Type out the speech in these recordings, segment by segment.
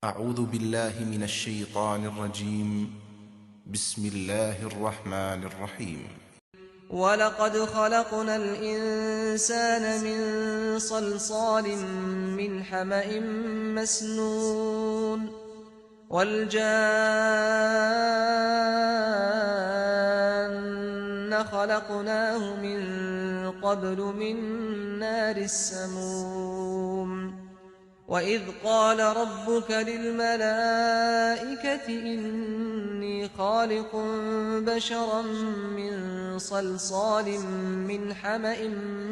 أعوذ بالله من الشيطان الرجيم. بسم الله الرحمن الرحيم. ولقد خلقنا الإنسان من صلصال من حمأ مسنون والجان خلقناه من قبل من نار السموم وإذ قال ربك للملائكة إني خالق بشرا من صلصال من حمأ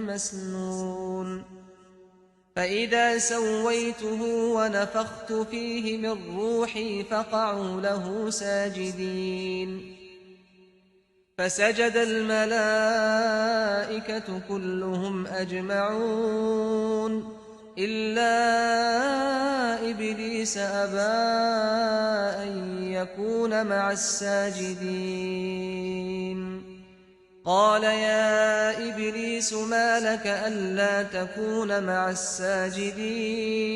مسنون فإذا سويته ونفخت فيه من روحي فقعوا له ساجدين فسجد الملائكة كلهم أجمعون إلا إبليس أبى أن يكون مع الساجدين قال يا إبليس ما لك ألا تكون مع الساجدين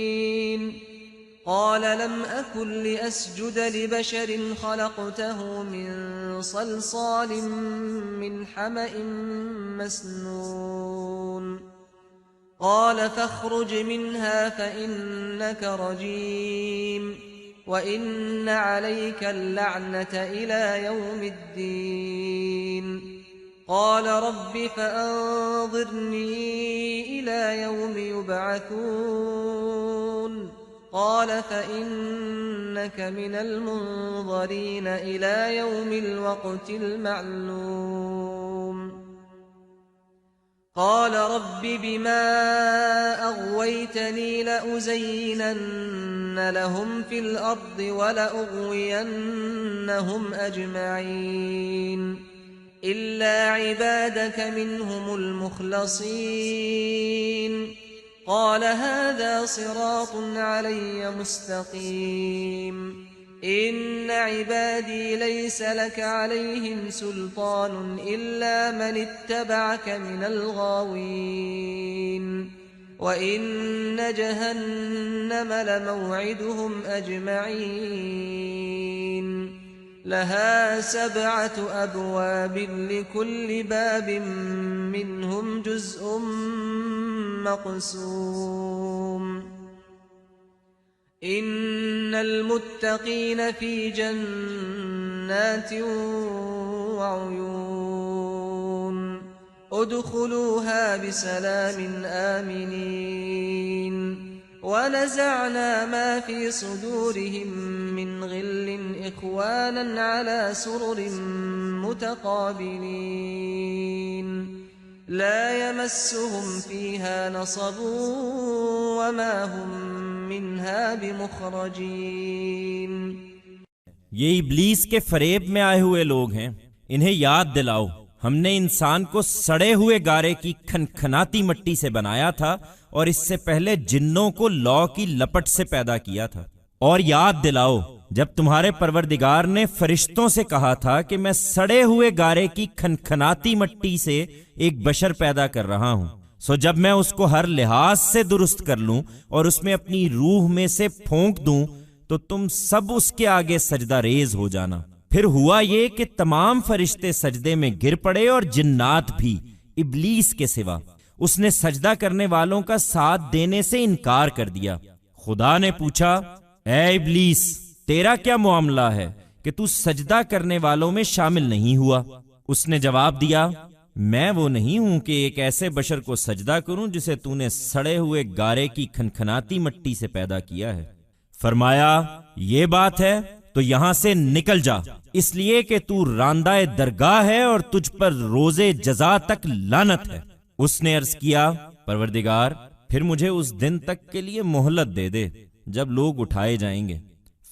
قال لم أكن لأسجد لبشر خلقته من صلصال من حمأ مسنون قال فاخرج منها فإنك رجيم وإن عليك اللعنة إلى يوم الدين قال رب فأنظرني إلى يوم يبعثون قال فإنك من المنظرين إلى يوم الوقت المعلوم قال رب بما أغويتني لأزينن لهم في الأرض ولأغوينهم أجمعين إلا عبادك منهم المخلصين قال هذا صراط علي مستقيم إن عبادي ليس لك عليهم سلطان إلا من اتبعك من الغاوين وإن جهنم لموعدهم أجمعين لها 7 أبواب لكل باب منهم جزء مقسوم إن المتقين في جنات وعيون ادخلوها بسلام آمنين ونزعنا ما في صدورهم من غل إخوانا على سرر متقابلين لا يمسهم فيها نصب وما هم منها بمخرجين ये इब्लीस के फरेब में आए हुए लोग हैं। इन्हें याद दिलाओ, हमने इंसान को सड़े हुए गारे की खनखनाती मिट्टी से बनाया था और इससे पहले जिन्नों को लौ की लपट से पैदा किया था। और याद दिलाओ जब तुम्हारे परवरदिगार ने फरिश्तों से कहा था कि मैं सड़े हुए गारे की खनखनाती मिट्टी से एक बशर पैदा कर रहा हूं, सो जब मैं उसको हर लिहाज से दुरुस्त कर लूं और उसमें अपनी रूह में से फूंक दूं तो तुम सब उसके आगे सजदा रेज हो जाना। फिर हुआ ये कि तमाम फरिश्ते सजदे में गिर पड़े और जिन्नात भी, इब्लीस के सिवा। उसने सजदा करने वालों का साथ देने से इनकार कर दिया। खुदा ने पूछा, ए इब्लीस, तेरा क्या मामला है कि तू सजदा करने वालों में शामिल नहीं हुआ? उसने जवाब दिया, मैं वो नहीं हूं कि एक ऐसे बशर को सजदा करूं जिसे तूने सड़े हुए गारे की खनखनाती मिट्टी से पैदा किया है। फरमाया, ये बात है तो यहां से निकल जा, इसलिए कि तू रांदाए दरगाह है और तुझ पर रोजे जजा तक लानत है। उसने अर्ज किया, परवरदिगार, फिर मुझे उस दिन तक के लिए मोहलत दे दे जब लोग उठाए जाएंगे।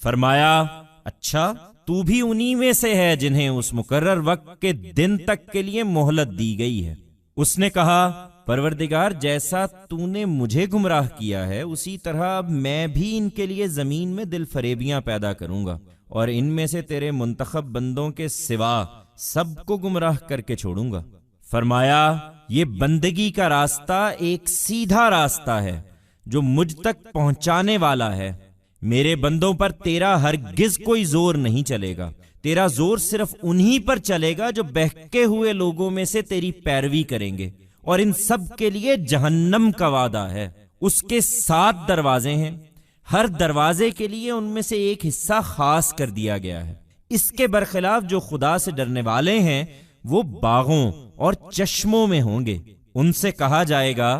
फरमाया, अच्छा, तू भी उन्हीं में से है जिन्हें उस मुकर्रर वक्त के दिन तक के लिए मोहलत दी गई है। उसने कहा, परवरदिगार, जैसा तूने मुझे गुमराह किया है उसी तरह अब मैं भी इनके लिए जमीन में दिल फरेबियां पैदा करूंगा और इनमें से तेरे मुंतखब बंदों के सिवा सबको गुमराह करके छोड़ूंगा। फरमाया, ये बंदगी का रास्ता एक सीधा रास्ता है जो मुझ तक पहुंचाने वाला है। मेरे बंदों पर तेरा हरगिज कोई जोर नहीं चलेगा। तेरा जोर सिर्फ उन्हीं पर चलेगा जो बहके हुए लोगों में से तेरी पैरवी करेंगे, और इन सब के लिए जहन्नम का वादा है। उसके 7 दरवाजे हैं, हर दरवाजे के लिए उनमें से एक हिस्सा खास कर दिया गया है। इसके बरखिलाफ जो खुदा से डरने वाले हैं वो बागों और चश्मों में होंगे। उनसे कहा जाएगा,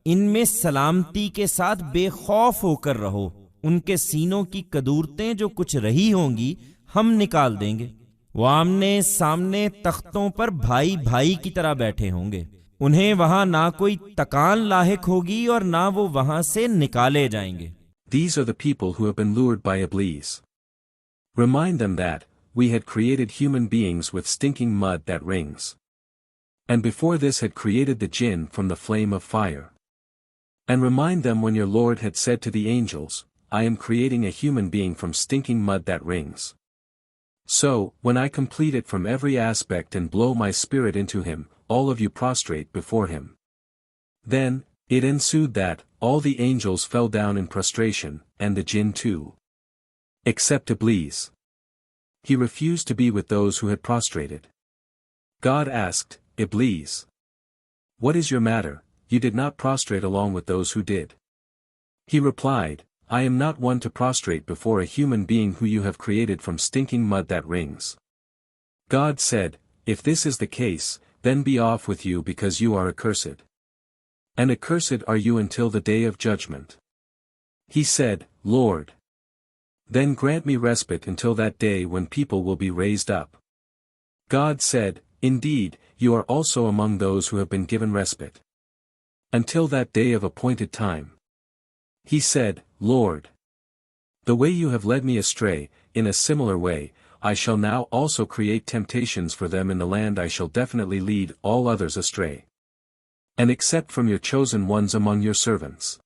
इनमें सलामती के साथ बेखौफ होकर रहो। उनके सीनों की कदूरतें जो कुछ रही होंगी हम निकाल देंगे। वो आमने सामने तख्तों पर भाई भाई की तरह बैठे होंगे। उन्हें वहां ना कोई तकान लाहिक होगी और ना वो वहां से निकाले जाएंगे। These are the people who have been lured by Iblis. Remind them that we had created human beings with stinking mud that rings. And before this had created the jinn from the flame of fire. And remind them when your Lord had said to the angels, I am creating a human being from stinking mud that rings. So, when I complete it from every aspect and blow my spirit into him, all of you prostrate before him. Then, it ensued that, all the angels fell down in prostration, and the jinn too. Except Iblis. He refused to be with those who had prostrated. God asked, Iblis, what is your matter? You did not prostrate along with those who did. He replied, I am not one to prostrate before a human being who you have created from stinking mud that rings. God said, if this is the case, then be off with you because you are accursed. And accursed are you until the day of judgment. He said, Lord, then grant me respite until that day when people will be raised up. God said, indeed, you are also among those who have been given respite. Until that day of appointed time. He said, Lord, the way you have led me astray, in a similar way, I shall now also create temptations for them in the land. I shall definitely lead all others astray. And except from your chosen ones among your servants.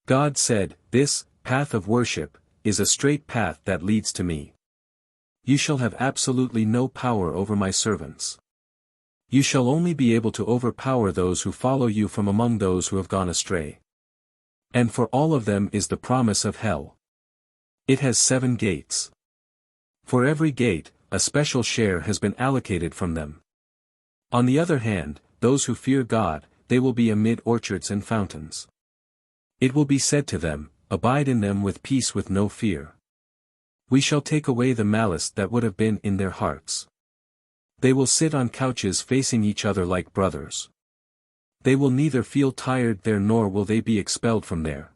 God said, this path of worship is a straight path that leads to me. You shall have absolutely no power over my servants. You shall only be able to overpower those who follow you from among those who have gone astray. And for all of them is the promise of hell. It has 7 gates. For every gate, a special share has been allocated from them. On the other hand, those who fear God, they will be amid orchards and fountains. It will be said to them, abide in them with peace with no fear. We shall take away the malice that would have been in their hearts. They will sit on couches facing each other like brothers. They will neither feel tired there nor will they be expelled from there.